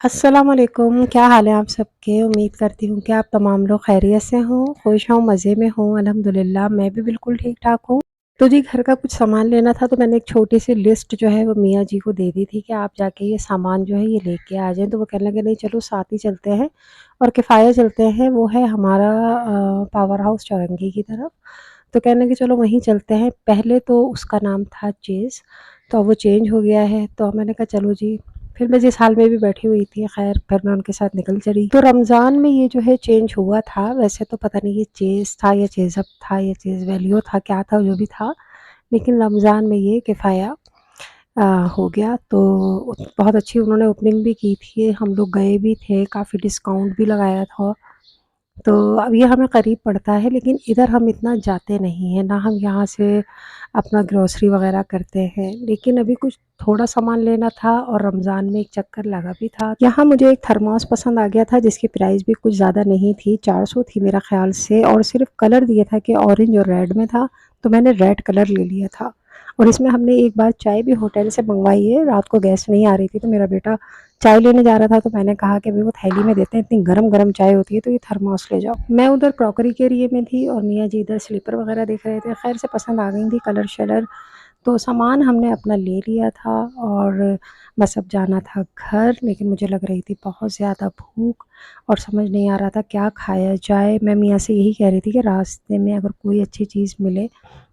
अस्सलाम वालेकुम, क्या हाल है आप सबके? उम्मीद करती हूँ कि आप तमाम लोग खैरियत से हों, खुश हों, मज़े में हों। अल्हम्दुलिल्लाह मैं भी बिल्कुल ठीक-ठाक हूँ। तो जी घर का कुछ सामान लेना था, तो मैंने एक छोटी-सी लिस्ट जो है वो मियाँ जी को दे दी थी कि आप जाके ये सामान जो है ये लेके आ जाएँ। तो वो कहने लगे नहीं चलो साथ ही चलते हैं और किफ़ाया चलते हैं, वो है हमारा पावर हाउस चौरंगी की तरफ। तो कहने लगे चलो वहीं चलते हैं। पहले तो उसका नाम था चेज़, तो अब वो चेंज हो गया है, तो मैंने कहा चलो जी। फिर मैं जिस हाल में भी बैठी हुई थी खैर फिर मैं उनके साथ निकल चली। तो रमज़ान में ये जो है चेंज हुआ था, वैसे तो पता नहीं ये चेज़ था या चेज़अप था या चेज़ वैल्यू था, क्या था जो भी था, लेकिन रमज़ान में ये किफ़ाया हो गया। तो बहुत अच्छी उन्होंने ओपनिंग भी की थी, हम लोग गए भी थे, काफ़ी डिस्काउंट भी लगाया था। तो अब ये हमें करीब पड़ता है, लेकिन इधर हम इतना जाते नहीं हैं, ना हम यहाँ से अपना ग्रोसरी वग़ैरह करते हैं। लेकिन अभी कुछ थोड़ा सामान लेना था और रमज़ान में एक चक्कर लगा भी था। यहाँ मुझे एक थर्मोस पसंद आ गया था जिसकी प्राइस भी कुछ ज़्यादा नहीं थी, 400 थी मेरा ख़्याल से, और सिर्फ़ कलर दिया था कि ऑरेंज और रेड में था, तो मैंने रेड कलर ले लिया था। और इसमें हमने एक बार चाय भी होटल से मँगवाई है, रात को गैस नहीं आ रही थी, तो मेरा बेटा चाय लेने जा रहा था, तो मैंने कहा कि भई वो थैली में देते हैं, इतनी गरम-गरम चाय होती है, तो ये थर्मोस ले जाओ। मैं उधर क्रॉकरी के एरिये में थी और मियाँ जी इधर स्लीपर वगैरह देख रहे थे। ख़ैर से पसंद आ गई थी कलर-शलर, तो सामान हमने अपना ले लिया था और बस अब जाना था घर। लेकिन मुझे लग रही थी बहुत ज़्यादा भूख और समझ नहीं आ रहा था क्या खाया जाए। मैं मियाँ से यही कह रही थी कि रास्ते में अगर कोई अच्छी चीज़ मिले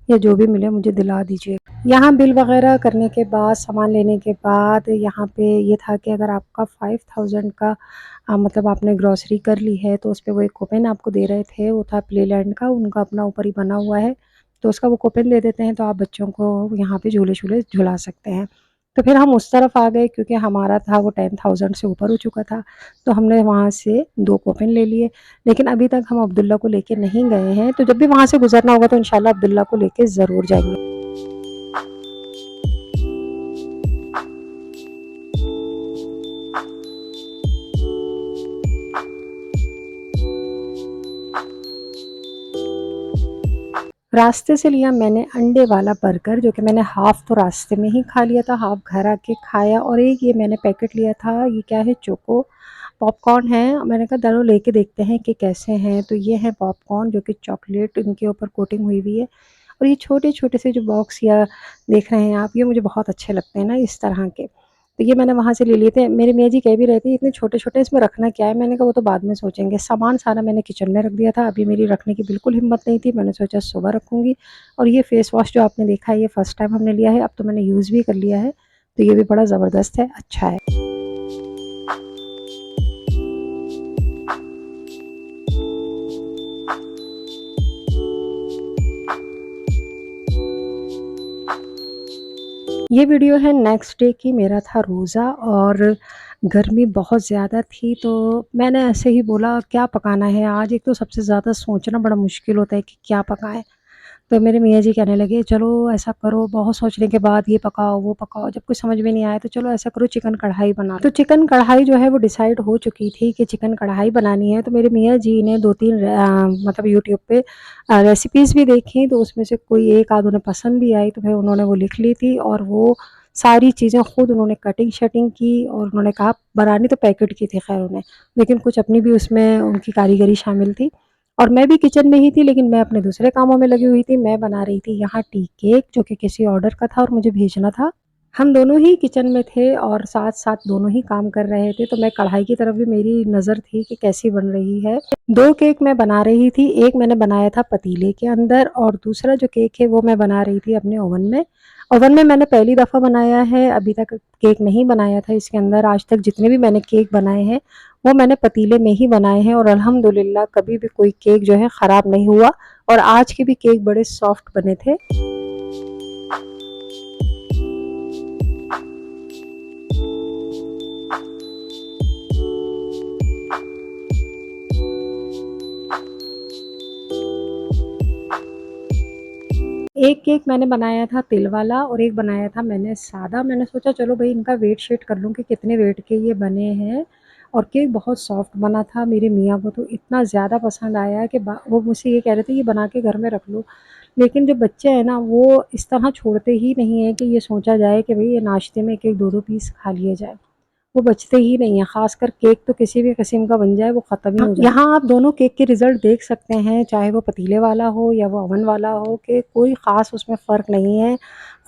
या जो भी मिले मुझे दिला दीजिए। यहाँ बिल वग़ैरह करने के बाद, सामान लेने के बाद यहाँ पे ये था कि अगर आपका 5000 का मतलब आपने ग्रॉसरी कर ली है, तो उसपे वो एक कूपन आपको दे रहे थे, वो था प्लेलैंड का, उनका अपना ऊपर ही बना हुआ है, तो उसका वो कूपन दे देते हैं, तो आप बच्चों को यहाँ पे झूले-शूले झुला सकते हैं। तो फिर हम उस तरफ आ गए क्योंकि हमारा था वो 10,000 से ऊपर हो चुका था, तो हमने वहाँ से 2 कूपन ले लिए। लेकिन अभी तक हम अब्दुल्ला को लेके नहीं गए हैं, तो जब भी वहाँ से गुज़रना होगा तो इंशाल्लाह अब्दुल्ला को लेके ज़रूर जाएँगे। रास्ते से लिया मैंने अंडे वाला बर्गर, जो कि मैंने हाफ़ तो रास्ते में ही खा लिया था, हाफ़ घर आके खाया, और एक ये मैंने पैकेट लिया था, ये क्या है, चोको पॉपकॉर्न है। मैंने कहा दोनों लेके देखते हैं कि कैसे हैं। तो ये है पॉपकॉर्न जो कि चॉकलेट इनके ऊपर कोटिंग हुई हुई है, और ये छोटे-छोटे से जो बॉक्स या देख रहे हैं आप, ये मुझे बहुत अच्छे लगते हैं ना इस तरह के। तो ये मैंने वहाँ से ले लिए थे। मेरे मियाँ जी कह भी रहे थे इतने छोटे-छोटे इसमें रखना क्या है? मैंने कहा वो तो बाद में सोचेंगे। सामान सारा मैंने किचन में रख दिया था, अभी मेरी रखने की बिल्कुल हिम्मत नहीं थी। मैंने सोचा सुबह रखूँगी। और ये फेस वॉश जो आपने देखा है ये फर्स्ट टाइम हमने लिया है, अब तो मैंने यूज़ भी कर लिया है। तो ये भी बड़ा ज़बरदस्त है, अच्छा है। ये वीडियो है नेक्स्ट डे की, मेरा था रोज़ा और गर्मी बहुत ज़्यादा थी, तो मैंने ऐसे ही बोला क्या पकाना है आज? एक तो सबसे ज़्यादा सोचना बड़ा मुश्किल होता है कि क्या पकाएँ? तो मेरे मियाँ जी कहने लगे चलो ऐसा करो, बहुत सोचने के बाद ये पकाओ, वो पकाओ, जब कुछ समझ में नहीं आया तो चलो ऐसा करो चिकन कढ़ाई बना लो। तो चिकन कढ़ाई जो है वो डिसाइड हो चुकी थी कि चिकन कढ़ाई बनानी है, तो मेरे मियाँ जी ने 2-3 मतलब यूट्यूब पे रेसिपीज़ भी देखी, तो उसमें से कोई एक आध उन्हें पसंद भी आई, तो फिर उन्होंने वो लिख ली थी और वो सारी चीज़ें खुद उन्होंने कटिंग-शटिंग की, और उन्होंने कहा बनानी तो पैकेट की थी खैर उन्हें, लेकिन कुछ अपनी भी उसमें उनकी कारीगरी शामिल थी। और मैं भी किचन में ही थी, लेकिन मैं अपने दूसरे कामों में लगी हुई थी। मैं बना रही थी यहाँ टी केक, जो कि किसी ऑर्डर का था और मुझे भेजना था। हम दोनों ही किचन में थे और साथ-साथ दोनों ही काम कर रहे थे, तो मैं कढ़ाई की तरफ भी मेरी नज़र थी कि कैसी बन रही है। 2 केक मैं बना रही थी, एक मैंने बनाया था पतीले के अंदर और दूसरा जो केक है वो मैं बना रही थी अपने ओवन में। ओवन में मैंने पहली दफ़ा बनाया है, अभी तक केक नहीं बनाया था इसके अंदर। आज तक जितने भी मैंने केक बनाए हैं, वो मैंने पतीले में ही बनाए हैं और अल्हम्दुलिल्लाह कभी भी कोई केक जो है ख़राब नहीं हुआ, और आज के भी केक बड़े सॉफ्ट बने थे। एक केक मैंने बनाया था तिल वाला और एक बनाया था मैंने सादा। मैंने सोचा चलो भई इनका वेट शेट कर लूँ कि कितने वेट के ये बने हैं, और केक बहुत सॉफ्ट बना था। मेरे मियाँ को तो इतना ज़्यादा पसंद आया कि बा वो मुझसे ये कह रहे थे ये बना के घर में रख लो। लेकिन जो बच्चे हैं ना वो इस तरह छोड़ते ही नहीं हैं कि ये सोचा जाए कि भई ये नाश्ते में एक-एक 2-2 पीस खा लिए जाएँ। वो बचते ही नहीं हैं। ख़ासकर केक तो किसी भी किस्म का बन जाए वो ख़त्म ही हो जाए। यहाँ आप दोनों केक के रिज़ल्ट देख सकते हैं, चाहे वो पतीले वाला हो या वो ओवन वाला हो, कि कोई ख़ास उसमें फ़र्क नहीं है।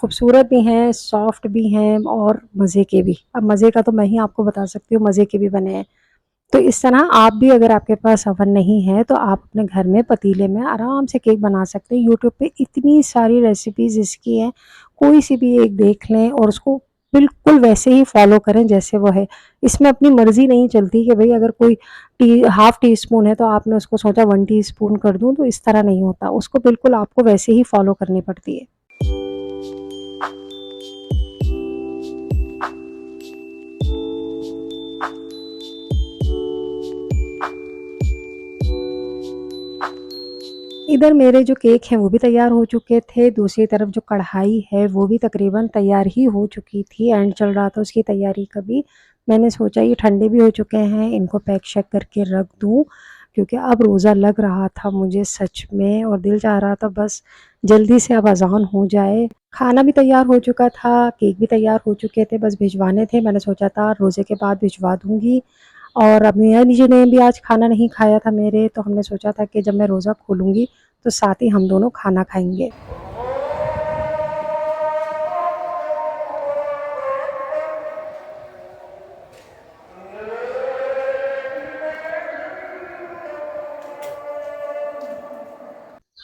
खूबसूरत भी हैं, सॉफ्ट भी हैं और मज़े के भी। अब मज़े का तो मैं ही आपको बता सकती हूँ, मज़े के भी बने हैं। तो इस तरह आप भी, अगर आपके पास ओवन नहीं है तो आप अपने घर में पतीले में आराम से केक बना सकते हैं। यूट्यूब पे इतनी सारी रेसिपीज़ इसकी हैं, कोई सी भी एक देख लें और उसको बिल्कुल वैसे ही फ़ॉलो करें जैसे वो है। इसमें अपनी मर्ज़ी नहीं चलती कि भई अगर कोई हाफ़ टी स्पून है तो आपने उसको सोचा 1 टीस्पून कर दूँ, तो इस तरह नहीं होता। उसको बिल्कुल आपको वैसे ही फ़ॉलो करनी पड़ती है। इधर मेरे जो केक हैं वो भी तैयार हो चुके थे, दूसरी तरफ जो कढ़ाई है वो भी तकरीबन तैयार ही हो चुकी थी, एंड चल रहा था उसकी तैयारी का भी। मैंने सोचा ये ठंडे भी हो चुके हैं, इनको पैक शैक करके रख दूँ, क्योंकि अब रोज़ा लग रहा था मुझे सच में, और दिल चाह रहा था बस जल्दी से अब अज़ान हो जाए। खाना भी तैयार हो चुका था, केक भी तैयार हो चुके थे, बस भिजवाने थे। मैंने सोचा था रोज़े के बाद भिजवा दूँगी। और अब मियाँ जी ने भी आज खाना नहीं खाया था मेरे, तो हमने सोचा था कि जब मैं रोज़ा खोलूँगी तो साथ ही हम दोनों खाना खाएँगे।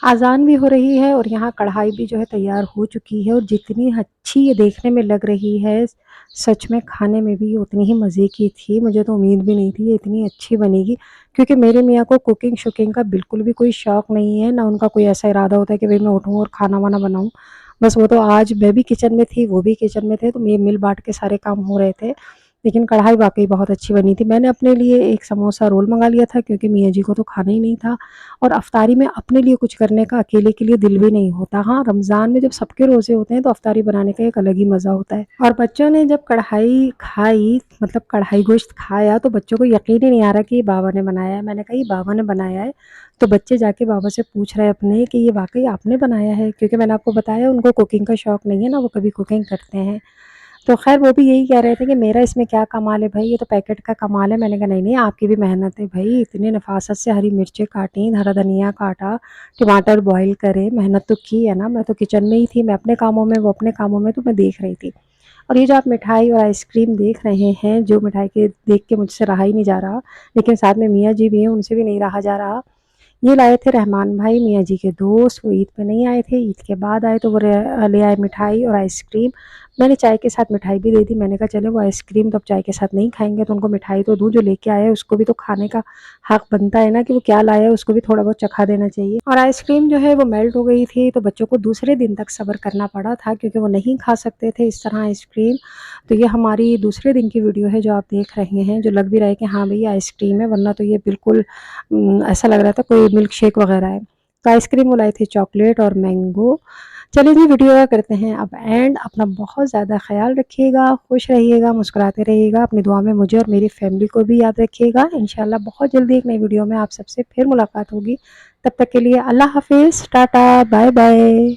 अज़ान भी हो रही है और यहाँ कढ़ाई भी जो है तैयार हो चुकी है, और जितनी अच्छी ये देखने में लग रही है, सच में खाने में भी उतनी ही मज़े की थी। मुझे तो उम्मीद भी नहीं थी ये इतनी अच्छी बनेगी, क्योंकि मेरे मियाँ को कुकिंग-शुकिंग का बिल्कुल भी कोई शौक नहीं है, ना उनका कोई ऐसा इरादा होता है कि भई मैं उठूँ और खाना-वाना बनाऊँ। बस वो तो आज मैं भी किचन में थी, वो भी किचन में थे, तो ये मिल-बाँट के सारे काम हो रहे थे। लेकिन कढ़ाई वाक़ई बहुत अच्छी बनी थी। मैंने अपने लिए एक समोसा रोल मँगा लिया था, क्योंकि मियाँ जी को तो खाना ही नहीं था, और अफ़्तारी में अपने लिए कुछ करने का अकेले के लिए दिल भी नहीं होता। हाँ, रमज़ान में जब सबके रोज़े होते हैं तो अफ़्तारी बनाने का एक अलग ही मज़ा होता है। और बच्चों ने जब कढ़ाई खाई, मतलब कढ़ाई गोश्त खाया, तो बच्चों को यकीन ही नहीं आ रहा कि ये बाबा ने बनाया है। मैंने कहा ये बाबा ने बनाया है, तो बच्चे जाके बाबा से पूछ रहे हैं अपने कि ये वाक़ई आपने बनाया है? क्योंकि मैंने आपको बताया उनको कुकिंग का शौक नहीं है, ना वो कभी कुकिंग करते हैं। तो ख़ैर वो भी यही कह रहे थे कि मेरा इसमें क्या कमाल है भई, ये तो पैकेट का कमाल है। मैंने कहा नहीं-नहीं, आपकी भी मेहनत है भई, इतनी नफ़ासत से हरी मिर्चें काटी, हरा धनिया काटा, टमाटर बॉयल करे, मेहनत तो की है ना। मैं तो किचन में ही थी, मैं अपने कामों में, वो अपने कामों में, तो मैं देख रही थी। और ये जो आप मिठाई और आइसक्रीम देख रहे हैं, जो मिठाई के देख के मुझसे रहा ही नहीं जा रहा, लेकिन साथ में मियाँ जी भी हैं, उनसे भी नहीं रहा जा रहा। ये लाए थे रहमान भाई, मियाँ जी के दोस्त, वो ईद पे नहीं आए थे, ईद के बाद आए, तो वो ले आए मिठाई और आइसक्रीम। मैंने चाय के साथ मिठाई भी दे दी, मैंने कहा चलो वो आइसक्रीम तो अब चाय के साथ नहीं खाएँगे, तो उनको मिठाई तो दूँ, जो लेके आए हैं उसको भी तो खाने का हक बनता है ना, कि वो क्या लाया है उसको भी थोड़ा बहुत चखा देना चाहिए। और आइसक्रीम जो है वो मेल्ट हो गई थी, तो बच्चों को दूसरे दिन तक सब्र करना पड़ा था, क्योंकि वो नहीं खा सकते थे इस तरह आइसक्रीम। तो ये हमारी दूसरे दिन की वीडियो है जो आप देख रहे हैं, जो लग भी रहा है कि हाँ भई आइसक्रीम है, वरना तो ये बिल्कुल ऐसा लग रहा था कोई मिल्क शेक वग़ैरह है। तो आइसक्रीम वो लाए थे चॉकलेट और मैंगो। चलिए जी, वीडियो का करते हैं अब एंड। अपना बहुत ज़्यादा ख़्याल रखिएगा, खुश रहिएगा, मुस्कुराते रहिएगा। अपनी दुआ में मुझे और मेरी फैमिली को भी याद रखिएगा। इंशाल्लाह बहुत जल्दी एक नई वीडियो में आप सबसे फिर मुलाकात होगी। तब तक के लिए अल्लाह हाफ़िज़, टाटा, बाय-बाय।